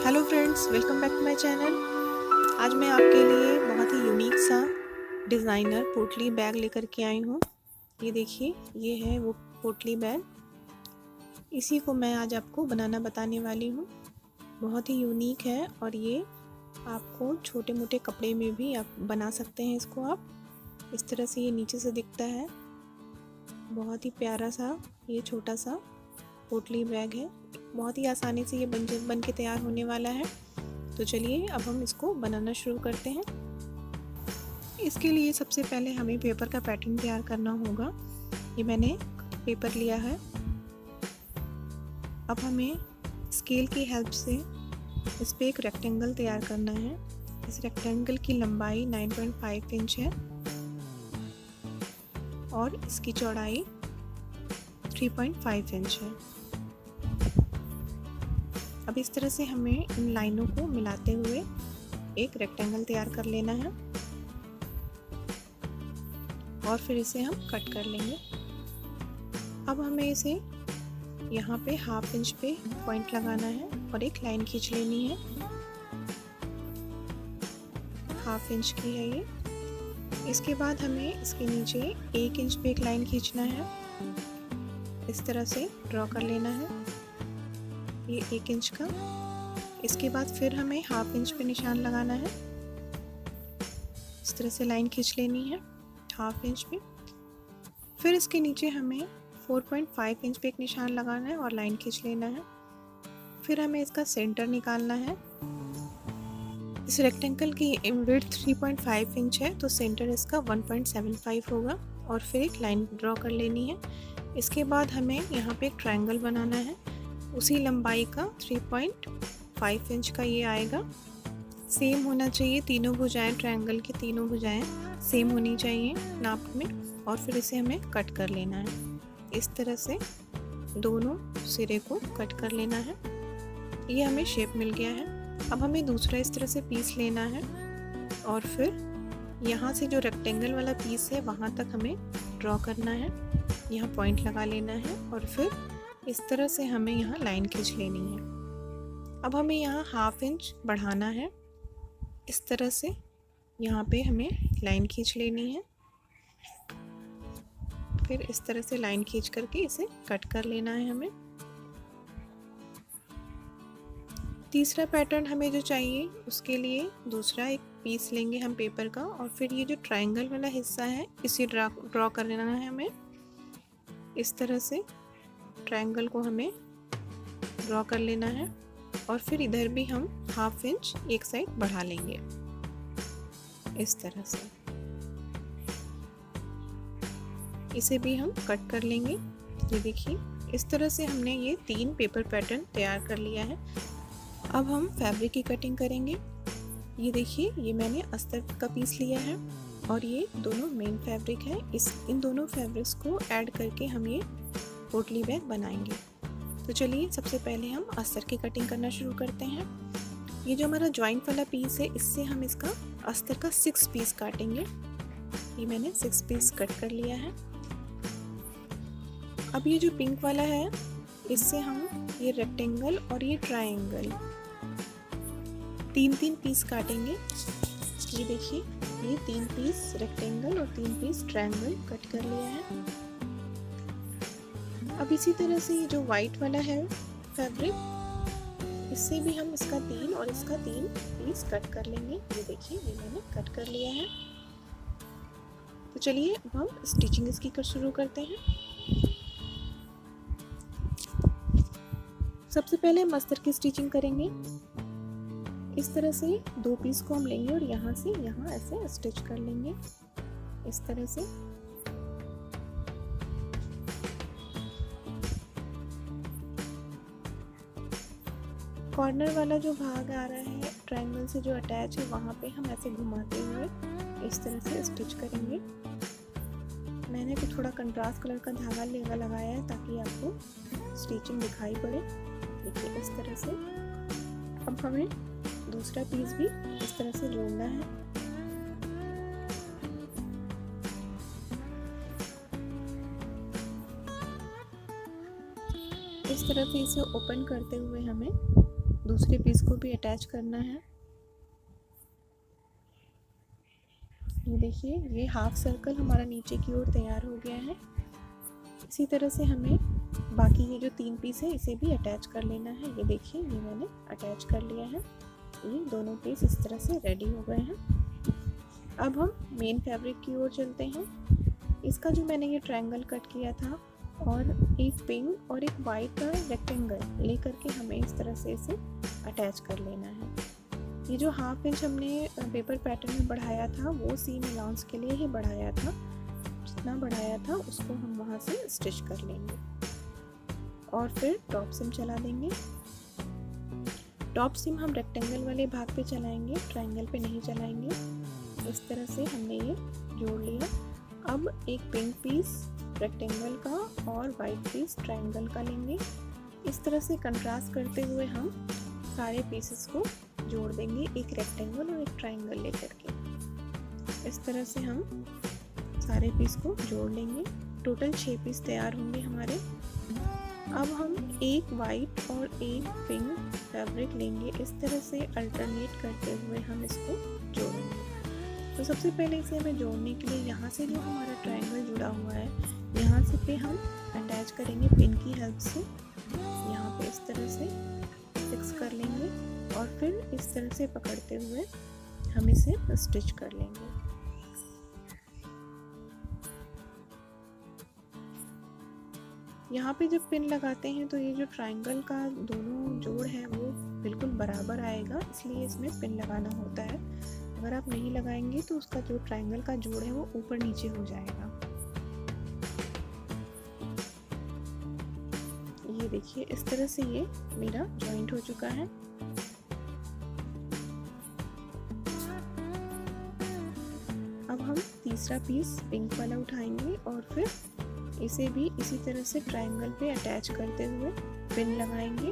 Hello friends, welcome back to my channel. आज मैं आपके लिए बहुत ही यूनिक सा डिज़ाइनर पोटली बैग लेकर के आई हूँ। ये देखिए, ये है वो पोटली बैग। इसी को मैं आज आपको बनाना बताने वाली हूँ। बहुत ही यूनिक है और ये आपको छोटे मोटे कपड़े में भी आप बना सकते हैं। इसको आप इस तरह से ये नीचे से दिखता है। बहुत ही प्यारा सा ये छोटा सा पोटली बैग है। बहुत ही आसानी से ये बन के तैयार होने वाला है। तो चलिए अब हम इसको बनाना शुरू करते हैं। इसके लिए सबसे पहले हमें पेपर का पैटर्न तैयार करना होगा। ये मैंने पेपर लिया है। अब हमें स्केल की हेल्प से इस पे एक रेक्टेंगल तैयार करना है। इस रेक्टेंगल की लंबाई 9.5 इंच है और इसकी चौड़ाई 3.5 इंच है। अब इस तरह से हमें इन लाइनों को मिलाते हुए एक रेक्टेंगल तैयार कर लेना है और फिर इसे हम कट कर लेंगे। अब हमें इसे यहाँ पे 1/2 इंच पे पॉइंट लगाना है और एक लाइन खींच लेनी है। 1/2 इंच की है ये। इसके बाद हमें इसके नीचे 1 इंच पे एक लाइन खींचना है। इस तरह से ड्रॉ कर लेना है ये 1 इंच का। इसके बाद फिर हमें 1/2 इंच पे निशान लगाना है। इस तरह से लाइन खींच लेनी है 1/2 इंच पे। फिर इसके नीचे हमें 4.5 इंच पे एक निशान लगाना है और लाइन खींच लेना है। फिर हमें इसका सेंटर निकालना है। इस रेक्टेंगल की विड्थ 3.5 इंच है तो सेंटर इसका 1.75 होगा और फिर एक लाइन ड्रॉ कर लेनी है। इसके बाद हमें यहाँ पे एक ट्रायंगल बनाना है। उसी लंबाई का 3.5 इंच का ये आएगा। सेम होना चाहिए, तीनों भुजाएं ट्रायंगल की तीनों भुजाएं सेम होनी चाहिए नाप में। और फिर इसे हमें कट कर लेना है। इस तरह से दोनों सिरे को कट कर लेना है। ये हमें शेप मिल गया है। अब हमें दूसरा इस तरह से पीस लेना है और फिर यहाँ से जो रेक्टेंगल वाला पीस है वहाँ तक हमें ड्रॉ करना है। यहाँ पॉइंट लगा लेना है और फिर इस तरह से हमें यहाँ लाइन खींच लेनी है। अब हमें यहाँ 1/2 इंच बढ़ाना है। इस तरह से यहाँ पे हमें लाइन खींच लेनी है। फिर इस तरह से लाइन खींच करके इसे कट कर लेना है हमें। तीसरा पैटर्न हमें जो चाहिए उसके लिए दूसरा एक पीस लेंगे हम पेपर का और फिर ये जो ट्रायंगल वाला हिस्सा है इसे ड्रॉ कर लेना है हमें। इस तरह से ट्रायंगल को हमें ड्रॉ कर लेना है और फिर इधर भी हम 1/2 इंच एक साइड बढ़ा लेंगे इस तरह से। इसे भी हम कट कर लेंगे। ये देखिए, इस तरह से हमने ये 3 पेपर पैटर्न तैयार कर लिया है। अब हम फैब्रिक की कटिंग करेंगे। ये देखिए, ये मैंने अस्तर का पीस लिया है और ये दोनों मेन फैब्रिक है। इन दोनों फैब्रिक्स को ऐड करके हम ये पोटली बैग बनाएंगे। तो चलिए सबसे पहले हम अस्तर की कटिंग करना शुरू करते हैं। ये जो हमारा जॉइंट वाला पीस है इससे हम इसका अस्तर का 6 पीस काटेंगे। ये मैंने 6 पीस कट कर लिया है। अब ये जो पिंक वाला है इससे हम ये रेक्टेंगल और ये ट्रायंगल 3-3 पीस काटेंगे। ये देखिए, ये 3 पीस रेक्टेंगल और 3 पीस ट्रायंगल कट कर लिया है। अब इसी तरह से ये जो वाइट वाला है फैब्रिक इससे भी हम इसका 3 और इसका 3 पीस कट कर लेंगे। ये देखिए, ये मैंने कट कर लिया है। तो चलिए अब हम स्टिचिंग इसकी शुरू करते हैं। सबसे पहले हम अस्तर की स्टिचिंग करेंगे। इस तरह से 2 पीस को हम लेंगे और यहाँ से यहाँ ऐसे स्टिच कर लेंगे इस तरह से। कॉर्नर वाला जो भाग आ रहा है ट्रायंगल से जो अटैच है वहाँ पे हम ऐसे घुमाते हुए इस तरह से स्टिच करेंगे। मैंने भी थोड़ा कंट्रास्ट कलर का धागा लगाया है ताकि आपको स्टिचिंग दिखाई पड़े। देखिए इस तरह से। अब हमें दूसरा पीस भी इस तरह से जोड़ना है। इस तरह से इसे ओपन करते हुए हमें दूसरे पीस को भी अटैच करना है। ये देखिए, ये हाफ सर्कल हमारा नीचे की ओर तैयार हो गया है। इसी तरह से हमें बाकी ये जो 3 पीस है इसे भी अटैच कर लेना है। ये देखिए, ये मैंने अटैच कर लिया है। ये दोनों पीस इस तरह से रेडी हो गए हैं। अब हम मेन फैब्रिक की ओर चलते हैं। इसका जो मैंने ये ट्रायंगल कट किया था और एक पिंक और एक वाइट का रेक्टेंगल लेकर के हमें इस तरह से इसे अटैच कर लेना है। ये जो हाफ इंच हमने पेपर पैटर्न में बढ़ाया था वो सीम अलाउंस के लिए ही बढ़ाया था। जितना बढ़ाया था उसको हम वहाँ से स्टिच कर लेंगे और फिर टॉप सिम चला देंगे। टॉप सिम हम रेक्टेंगल वाले भाग पे चलाएंगे, ट्रायंगल पे नहीं चलाएंगे। इस तरह से हमने ये जोड़ लिया। अब एक पिंक पीस रेक्टेंगल का और वाइट पीस ट्रायंगल का लेंगे। इस तरह से कंट्रास्ट करते हुए हम सारे पीसेस को जोड़ देंगे, एक रेक्टेंगल और एक ट्रायंगल लेकर के। इस तरह से हम सारे पीस को जोड़ लेंगे। टोटल 6 पीस तैयार होंगे हमारे। अब हम एक वाइट और एक पिंक फैब्रिक लेंगे। इस तरह से अल्टरनेट करते हुए हम इसको जोड़ेंगे। तो सबसे पहले इसे हमें जोड़ने के लिए यहाँ से जो हमारा ट्रायंगल जुड़ा हुआ है यहाँ से पे हम अटैच करेंगे पिन की हेल्प से। यहाँ पे इस तरह से फिक्स कर लेंगे और फिर इस तरह से पकड़ते हुए हम इसे स्टिच कर लेंगे। यहाँ पे जब पिन लगाते हैं तो ये जो ट्रायंगल का दोनों जोड़ है वो बिल्कुल बराबर आएगा, इसलिए इसमें पिन लगाना होता है। अगर आप नहीं लगाएंगे तो उसका जो ट्रायंगल का जोड़ है वो ऊपर नीचे हो जाएगा। ये देखिए, इस तरह से ये मेरा जॉइंट हो चुका है। अब हम तीसरा पीस पिंक वाला उठाएंगे और फिर इसे भी इसी तरह से ट्रायंगल पे अटैच करते हुए पिन लगाएंगे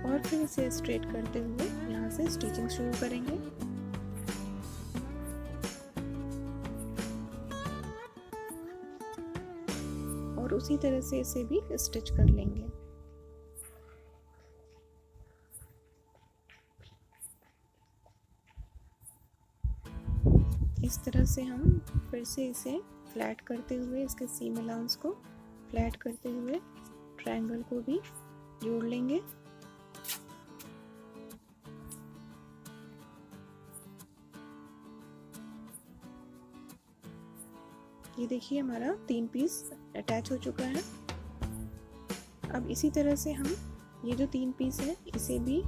और फिर इसे स्ट्रेट करते हुए यहाँ से स्टिचिंग शुरू करेंगे। और उसी तरह से इसे भी स्टिच कर लेंगे। इस तरह से हम फिर से इसे फ्लैट करते हुए, इसके सीम अलाउंस को फ्लैट करते हुए ट्रायंगल को भी जोड़ लेंगे। ये देखिए, हमारा 3 पीस अटैच हो चुका है। अब इसी तरह से हम ये जो 3 पीस है इसे भी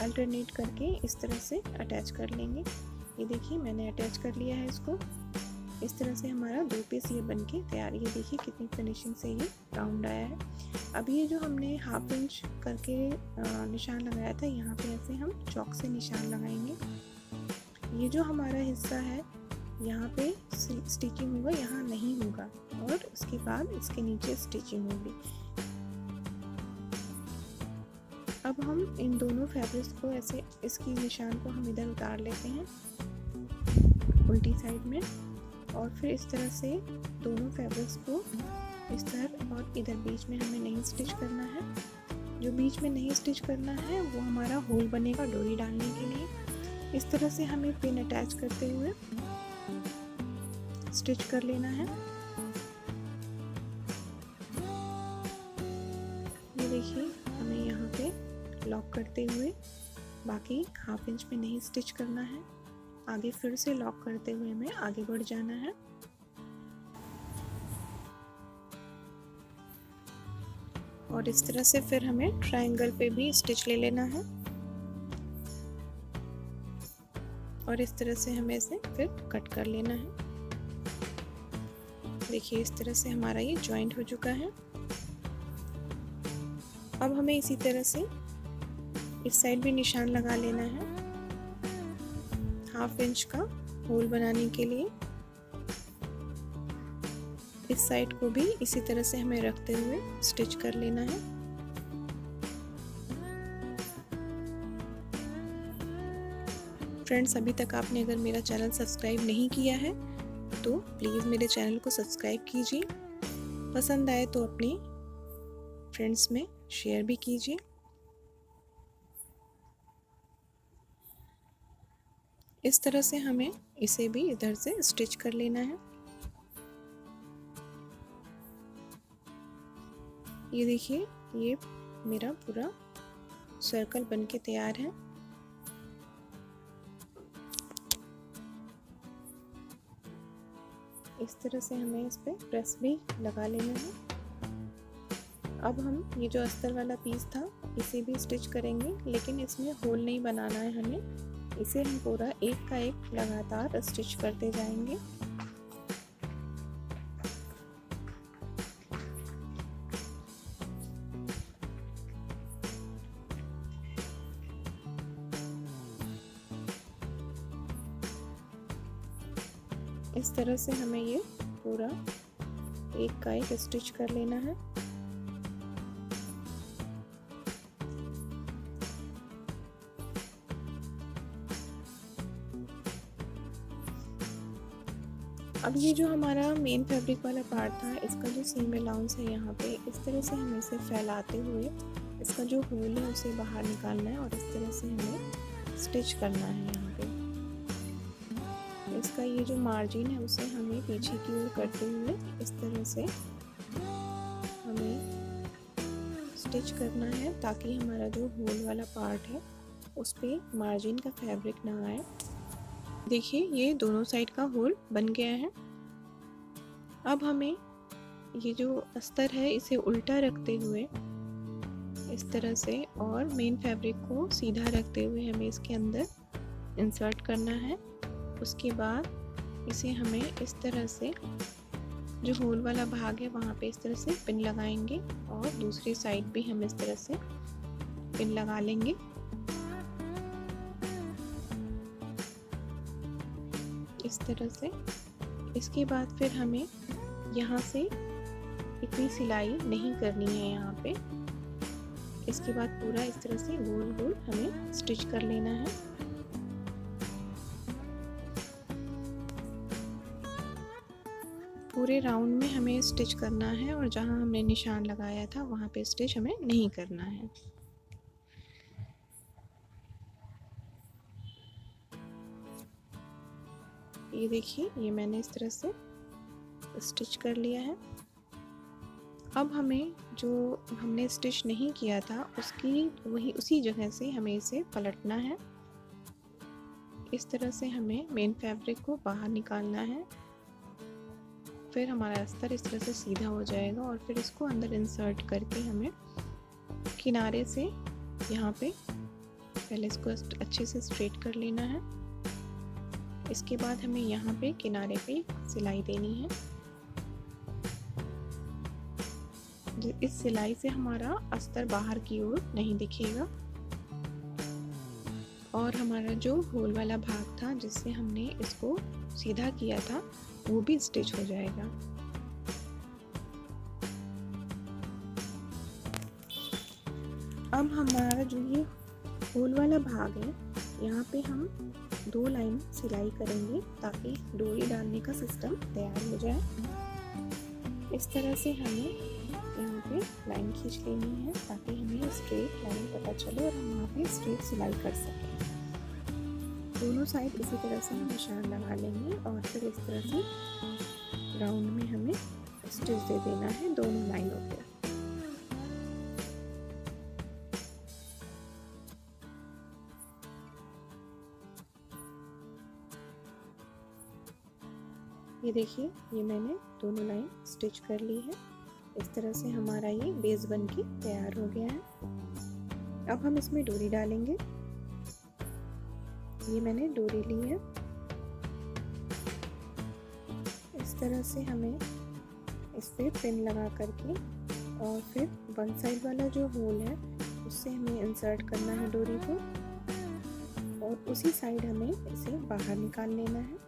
अल्टरनेट करके इस तरह से अटैच कर लेंगे। ये देखिए, मैंने अटैच कर लिया है इसको। इस तरह से हमारा 2 पीस ये बनके तैयार। ये देखिए कितनी फिनिशिंग से ये राउंड आया है। अब ये जो हमने हाफ इंच करके निशान लगाया था, यहाँ पे ऐसे हम चॉक से निशान लगाएंगे। ये जो हमारा हिस्सा है यहाँ पे स्टिचिंग होगा, यहाँ नहीं होगा, और उसके बाद इसके नीचे स्टिचिंग होगी। अब हम इन दोनों फैब्रिक्स को ऐसे, इसकी निशान को हम इधर उतार लेते हैं उल्टी साइड में, और फिर इस तरह से दोनों फैब्रिक्स को इस तरह और इधर बीच में हमें नहीं स्टिच करना है। जो बीच में नहीं स्टिच करना है वो हमारा होल बनेगा डोरी डालने के लिए। इस तरह से हमें पिन अटैच करते हुए स्टिच कर लेना है। ये देखिए, हमें यहाँ पे लॉक करते हुए बाकी हाफ इंच में नहीं स्टिच करना है, आगे फिर से लॉक करते हुए हमें आगे बढ़ जाना है। और इस तरह से फिर हमें ट्रायंगल पे भी स्टिच ले लेना है और इस तरह से हमें इसे फिर कट कर लेना है। देखिए, इस तरह से हमारा ये जॉइंट हो चुका है। अब हमें इसी तरह से इस साइड भी निशान लगा लेना है हाफ इंच का होल बनाने के लिए। इस साइड को भी इसी तरह से हमें रखते हुए स्टिच कर लेना है। फ्रेंड्स, अभी तक आपने अगर मेरा चैनल सब्सक्राइब नहीं किया है तो प्लीज़ मेरे चैनल को सब्सक्राइब कीजिए। पसंद आए तो अपने फ्रेंड्स में शेयर भी कीजिए। इस तरह से हमें इसे भी इधर से स्टिच कर लेना है। ये देखिए, ये मेरा पूरा सर्कल बनके तैयार है। इस तरह से हमें इस पे प्रेस भी लगा लेना है। अब हम ये जो अस्तर वाला पीस था इसे भी स्टिच करेंगे, लेकिन इसमें होल नहीं बनाना है हमें। इसे हम पूरा एक का एक लगातार स्टिच करते जाएंगे। इस तरह से हमें ये पूरा एक का एक स्टिच कर लेना है। अब ये जो हमारा मेन फैब्रिक वाला पार्ट था, इसका जो सीम अलाउंस है यहाँ पे, इस तरह से हमें इसे फैलाते हुए इसका जो होल है उसे बाहर निकालना है और इस तरह से हमें स्टिच करना है। यहाँ पे इसका ये जो मार्जिन है उसे हमें पीछे की ओर करते हुए इस तरह से हमें स्टिच करना है, ताकि हमारा जो होल वाला पार्ट है उस पे मार्जिन का फैब्रिक ना आए। देखिए, ये दोनों साइड का होल बन गया है। अब हमें ये जो अस्तर है इसे उल्टा रखते हुए इस तरह से और मेन फैब्रिक को सीधा रखते हुए हमें इसके अंदर इंसर्ट करना है। उसके बाद इसे हमें इस तरह से जो होल वाला भाग है वहाँ पे इस तरह से पिन लगाएंगे और दूसरी साइड भी हम इस तरह से पिन लगा लेंगे। इस तरह से इसके बाद फिर हमें यहाँ से इतनी सिलाई नहीं करनी है यहाँ पे। इसके बाद पूरा इस तरह से गोल गोल हमें स्टिच कर लेना है। पूरे राउंड में हमें स्टिच करना है और जहाँ हमने निशान लगाया था वहाँ पे स्टिच हमें नहीं करना है। ये देखिए, ये मैंने इस तरह से स्टिच कर लिया है। अब हमें जो हमने स्टिच नहीं किया था उसकी उसी जगह से हमें इसे पलटना है। इस तरह से हमें मेन फैब्रिक को बाहर निकालना है। फिर हमारा अस्तर इस तरह से सीधा हो जाएगा और फिर इसको अंदर इंसर्ट करके हमें किनारे से यहाँ पे पहले इसको अच्छे से स्ट्रेट कर लेना है। इसके बाद हमें यहाँ पे किनारे पे सिलाई देनी है। इस सिलाई से हमारा अस्तर बाहर की ओर नहीं दिखेगा और हमारा जो होल वाला भाग था जिससे हमने इसको सीधा किया था वो भी स्टिच हो जाएगा। अब हमारा जो ये होल वाला भाग है यहाँ पे हम 2 लाइन सिलाई करेंगे ताकि डोरी डालने का सिस्टम तैयार हो जाए। इस तरह से हमें यहाँ पे लाइन खींच लेनी है ताकि हमें स्ट्रेट लाइन पता चले और हम यहाँ पे स्ट्रेट सिलाई कर सकें। दोनों साइड इसी तरह से हम निशान लगा लेंगे और फिर इस तरह से राउंड में हमें स्टिच दे देना है दोनों लाइनों पे। ये देखिए, ये मैंने दोनों लाइन स्टिच कर ली है। इस तरह से हमारा ये बेस बन के तैयार हो गया है। अब हम इसमें डोरी डालेंगे। ये मैंने डोरी ली है। इस तरह से हमें इस पे पिन लगा करके और फिर वन साइड वाला जो होल है उससे हमें इंसर्ट करना है डोरी को और उसी साइड हमें इसे बाहर निकाल लेना है।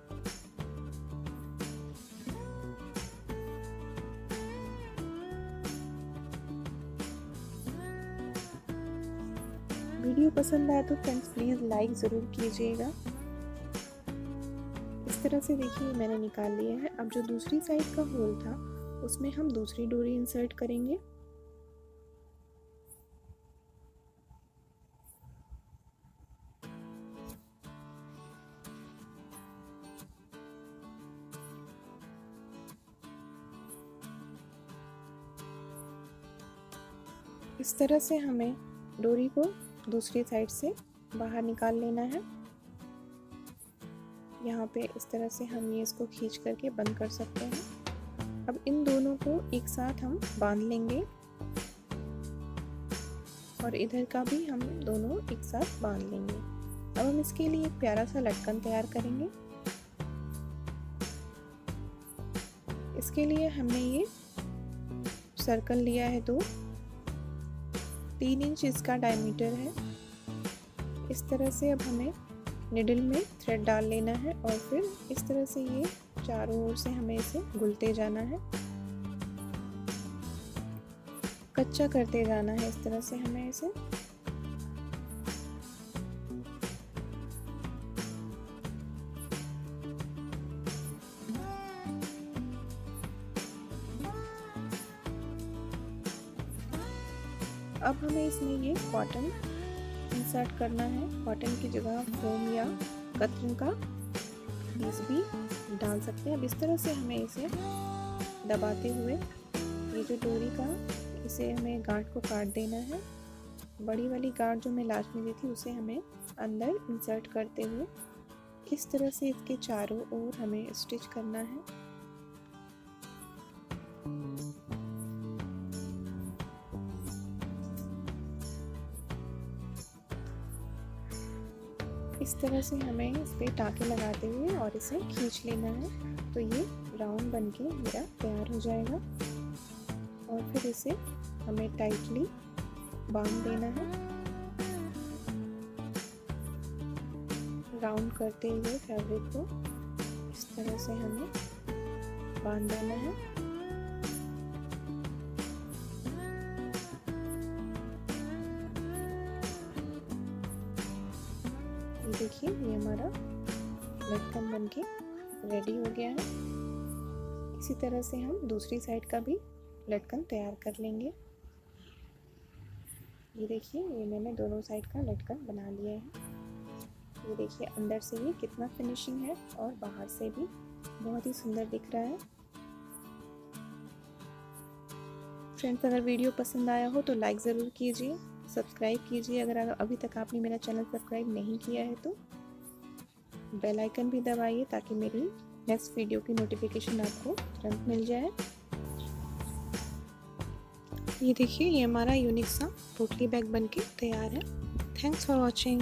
वीडियो पसंद आए तो फ्रेंड्स प्लीज़ लाइक ज़रूर कीजिएगा। इस तरह से देखिए मैंने निकाल लिया है। अब जो दूसरी साइड का होल था उसमें हम दूसरी डोरी इंसर्ट करेंगे। इस तरह से हमें डोरी को दूसरी साइड से बाहर निकाल लेना है। यहाँ पे इस तरह से हम ये इसको खींच करके बंद कर सकते हैं। अब इन दोनों को एक साथ हम बांध लेंगे और इधर का भी हम दोनों एक साथ बांध लेंगे। अब हम इसके लिए एक प्यारा सा लटकन तैयार करेंगे। इसके लिए हमने ये सर्कल लिया है 3 इंच इसका डायमीटर है। इस तरह से अब हमें निडल में थ्रेड डाल लेना है और फिर इस तरह से ये चारों ओर से हमें इसे गुलते जाना है, कच्चा करते जाना है। इस तरह से हमें इसे अब हमें इसमें ये कॉटन इंसर्ट करना है। कॉटन की जगह फोम या कतरन का पीस भी डाल सकते हैं। अब इस तरह से हमें इसे दबाते हुए ये जो डोरी का इसे हमें गांठ को काट देना है। बड़ी वाली गांठ जो मैं लास्ट में दी थी उसे हमें अंदर इंसर्ट करते हुए इस तरह से इसके चारों ओर हमें स्टिच करना है। इस तरह से हमें इस पे टाँके लगाते हुए और इसे खींच लेना है, तो ये राउंड बनके मेरा तैयार हो जाएगा। और फिर इसे हमें टाइटली बांध देना है। राउंड करते हुए फैब्रिक को इस तरह से हमें बांध देना है। देखिए ये हमारा लटकन बनके रेडी हो गया है। इसी तरह से हम दूसरी साइड का भी लटकन तैयार कर लेंगे। ये देखिए ये मैंने दोनों साइड का लटकन बना लिया है। ये देखिए अंदर से ये कितना फिनिशिंग है और बाहर से भी बहुत ही सुंदर दिख रहा है। फ्रेंड्स, अगर वीडियो पसंद आया हो तो लाइक ज़रूर कीजिए, सब्सक्राइब कीजिए अगर अभी तक आपने मेरा चैनल सब्सक्राइब नहीं किया है तो। बेल आइकन भी दबाइए ताकि मेरी नेक्स्ट वीडियो की नोटिफिकेशन आपको तुरंत मिल जाए। ये देखिए ये हमारा यूनिक सा पोटली बैग बनके तैयार है। Thanks for watching.